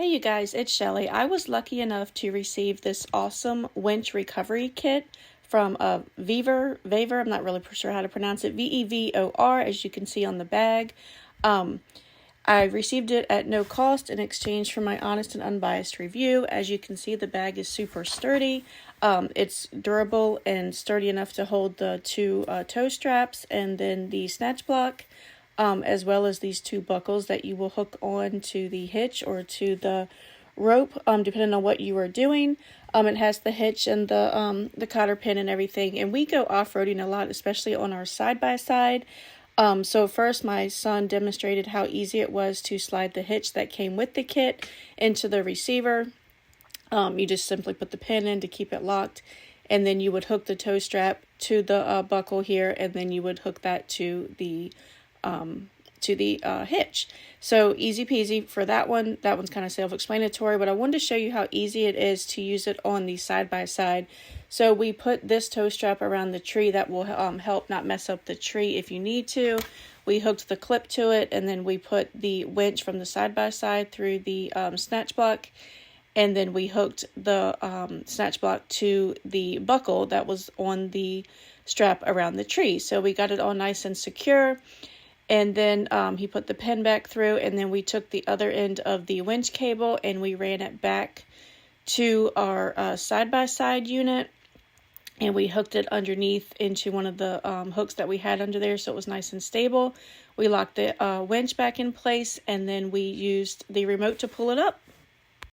Hey you guys, it's Shelly. I was lucky enough to receive this awesome winch recovery kit from Vevor. I'm not really sure how to pronounce it. Vevor, as you can see on the bag. I received it at no cost in exchange for my honest and unbiased review. As you can see, the bag is super sturdy. It's durable and sturdy enough to hold the two toe straps and then the snatch block. As well as these two buckles that you will hook on to the hitch or to the rope, depending on what you are doing. It has the hitch and the cotter pin and everything. And we go off-roading a lot, especially on our side-by-side. So first my son demonstrated how easy it was to slide the hitch that came with the kit into the receiver. You just simply put the pin in to keep it locked. And then you would hook the toe strap to the buckle here, and then you would hook that to the hitch. So easy peasy for that one. That one's kind of self-explanatory, but I wanted to show you how easy it is to use it on the side-by-side. So we put this toe strap around the tree that will help not mess up the tree if you need to. We hooked the clip to it, and then we put the winch from the side-by-side through the snatch block, and then we hooked the snatch block to the buckle that was on the strap around the tree. So we got it all nice and secure. And then he put the pin back through, and then we took the other end of the winch cable and we ran it back to our side-by-side unit, and we hooked it underneath into one of the hooks that we had under there, so it was nice and stable. We locked the winch back in place, and then we used the remote to pull it up.